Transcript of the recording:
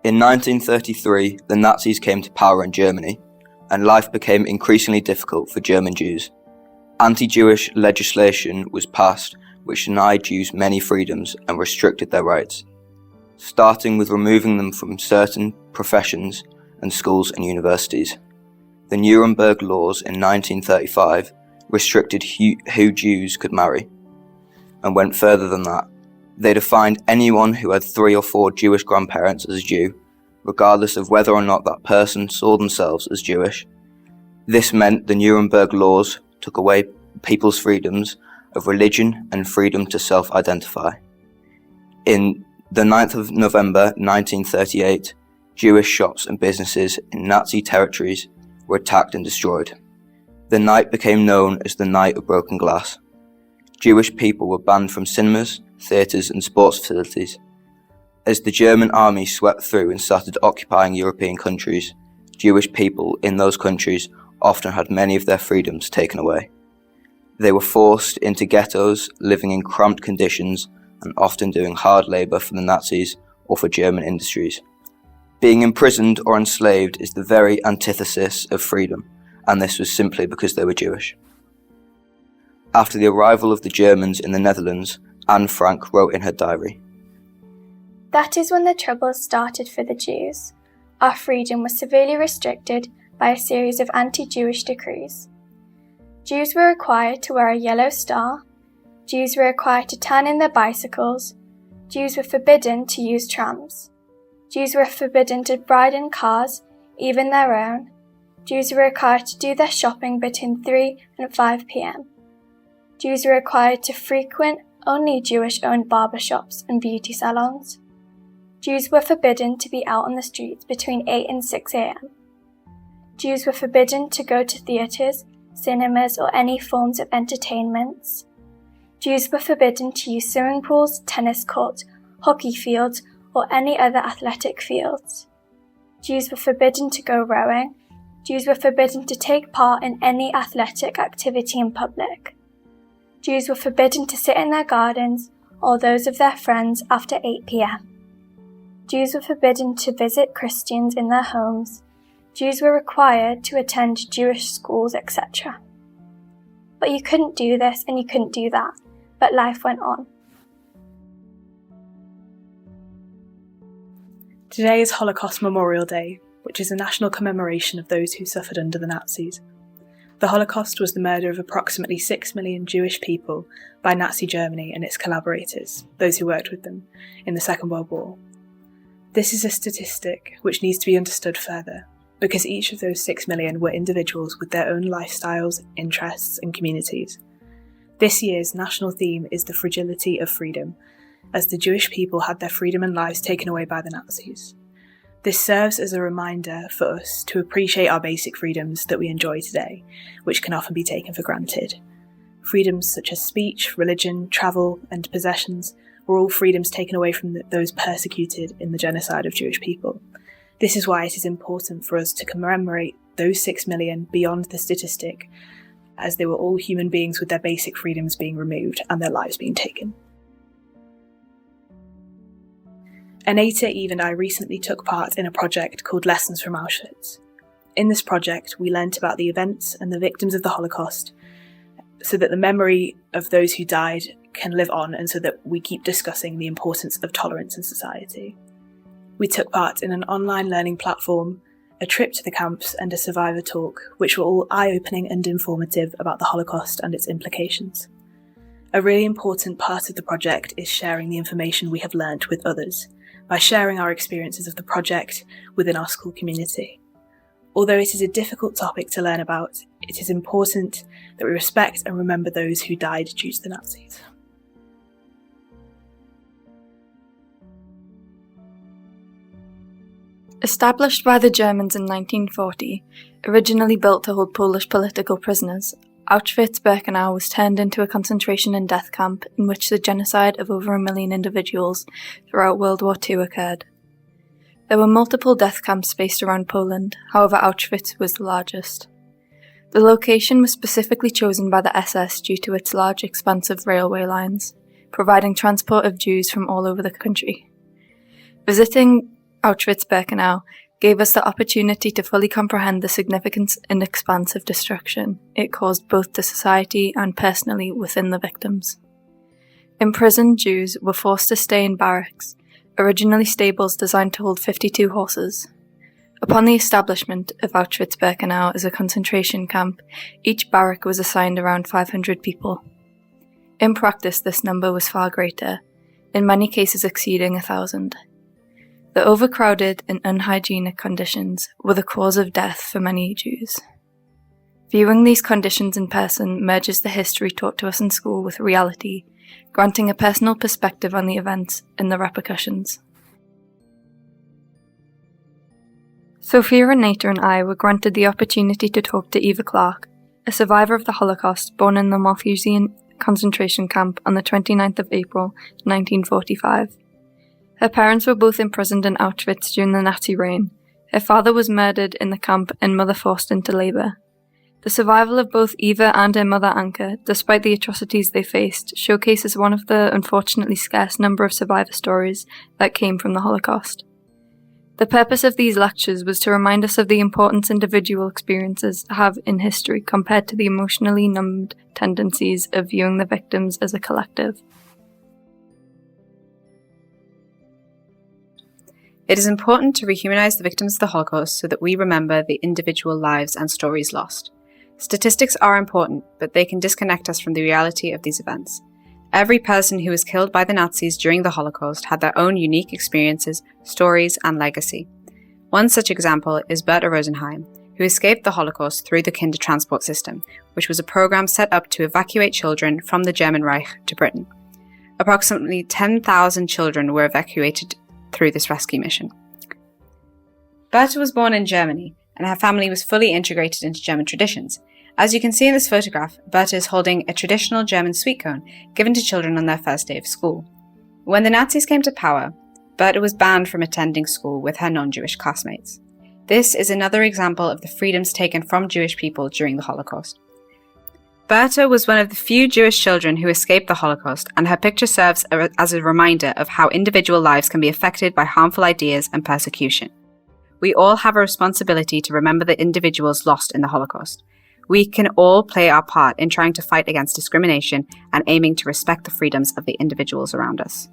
In 1933, the Nazis came to power in Germany, and life became increasingly difficult for German Jews. Anti-Jewish legislation was passed which denied Jews many freedoms and restricted their rights, starting with removing them from certain professions and schools and universities. The Nuremberg laws in 1935 restricted who Jews could marry, and went further than that. They defined anyone who had 3 or 4 Jewish grandparents as Jew, regardless of whether or not that person saw themselves as Jewish. This meant the Nuremberg laws took away people's freedoms of religion and freedom to self-identify. In the 9th of November 1938, Jewish shops and businesses in Nazi territories were attacked and destroyed. The night became known as the Night of Broken Glass. Jewish people were banned from cinemas, theatres and sports facilities. As the German army swept through and started occupying European countries, Jewish people in those countries often had many of their freedoms taken away. They were forced into ghettos, living in cramped conditions and often doing hard labour for the Nazis or for German industries. Being imprisoned or enslaved is the very antithesis of freedom, and this was simply because they were Jewish. After the arrival of the Germans in the Netherlands, Anne Frank wrote in her diary, "That is when the troubles started for the Jews. Our freedom was severely restricted by a series of anti-Jewish decrees. Jews were required to wear a yellow star, Jews were required to turn in their bicycles, Jews were forbidden to use trams, Jews were forbidden to ride in cars, even their own, Jews were required to do their shopping between 3 and 5 p.m. Jews were required to frequent only Jewish-owned barbershops and beauty salons. Jews were forbidden to be out on the streets between 8 and 6 a.m. Jews were forbidden to go to theatres, cinemas or any forms of entertainments. Jews were forbidden to use swimming pools, tennis courts, hockey fields or any other athletic fields. Jews were forbidden to go rowing. Jews were forbidden to take part in any athletic activity in public. Jews were forbidden to sit in their gardens or those of their friends after 8 p.m. Jews were forbidden to visit Christians in their homes. Jews were required to attend Jewish schools, etc. But you couldn't do this and you couldn't do that, but life went on." Today is Holocaust Memorial Day, which is a national commemoration of those who suffered under the Nazis. The Holocaust was the murder of approximately 6 million Jewish people by Nazi Germany and its collaborators, those who worked with them, in the Second World War. This is a statistic which needs to be understood further, because each of those 6 million were individuals with their own lifestyles, interests and communities. This year's national theme is the fragility of freedom, as the Jewish people had their freedom and lives taken away by the Nazis. This serves as a reminder for us to appreciate our basic freedoms that we enjoy today, which can often be taken for granted. Freedoms such as speech, religion, travel and possessions were all freedoms taken away from those persecuted in the genocide of Jewish people. This is why it is important for us to commemorate those 6 million beyond the statistic, as they were all human beings with their basic freedoms being removed and their lives being taken. Anita, Eve and I recently took part in a project called Lessons from Auschwitz. In this project, we learnt about the events and the victims of the Holocaust, so that the memory of those who died can live on and so that we keep discussing the importance of tolerance in society. We took part in an online learning platform, a trip to the camps and a survivor talk, which were all eye-opening and informative about the Holocaust and its implications. A really important part of the project is sharing the information we have learnt with others, by sharing our experiences of the project within our school community. Although it is a difficult topic to learn about, it is important that we respect and remember those who died due to the Nazis. Established by the Germans in 1940, originally built to hold Polish political prisoners, Auschwitz-Birkenau was turned into a concentration and death camp in which the genocide of over 1 million individuals throughout World War II occurred. There were multiple death camps spaced around Poland, however Auschwitz was the largest. The location was specifically chosen by the SS due to its large expansive railway lines, providing transport of Jews from all over the country. Visiting Auschwitz-Birkenau, gave us the opportunity to fully comprehend the significance and expanse of destruction it caused both to society and personally within the victims. Imprisoned Jews were forced to stay in barracks, originally stables designed to hold 52 horses. Upon the establishment of Auschwitz-Birkenau as a concentration camp, each barrack was assigned around 500 people. In practice, this number was far greater, in many cases exceeding 1,000. The overcrowded and unhygienic conditions were the cause of death for many Jews. Viewing these conditions in person merges the history taught to us in school with reality, granting a personal perspective on the events and the repercussions. Sophia, Renata and I were granted the opportunity to talk to Eva Clark, a survivor of the Holocaust born in the Malthusian concentration camp on the 29th of April, 1945. Her parents were both imprisoned in Auschwitz during the Nazi reign. Her father was murdered in the camp and mother forced into labour. The survival of both Eva and her mother Anka, despite the atrocities they faced, showcases one of the unfortunately scarce number of survivor stories that came from the Holocaust. The purpose of these lectures was to remind us of the importance individual experiences have in history compared to the emotionally numbed tendencies of viewing the victims as a collective. It is important to rehumanize the victims of the Holocaust so that we remember the individual lives and stories lost. Statistics are important, but they can disconnect us from the reality of these events. Every person who was killed by the Nazis during the Holocaust had their own unique experiences, stories, and legacy. One such example is Berta Rosenheim, who escaped the Holocaust through the Kindertransport system, which was a program set up to evacuate children from the German Reich to Britain. Approximately 10,000 children were evacuated through this rescue mission. Berta was born in Germany, and her family was fully integrated into German traditions. As you can see in this photograph, Berta is holding a traditional German sweet cone given to children on their first day of school. When the Nazis came to power, Berta was banned from attending school with her non-Jewish classmates. This is another example of the freedoms taken from Jewish people during the Holocaust. Berta was one of the few Jewish children who escaped the Holocaust, and her picture serves as a reminder of how individual lives can be affected by harmful ideas and persecution. We all have a responsibility to remember the individuals lost in the Holocaust. We can all play our part in trying to fight against discrimination and aiming to respect the freedoms of the individuals around us.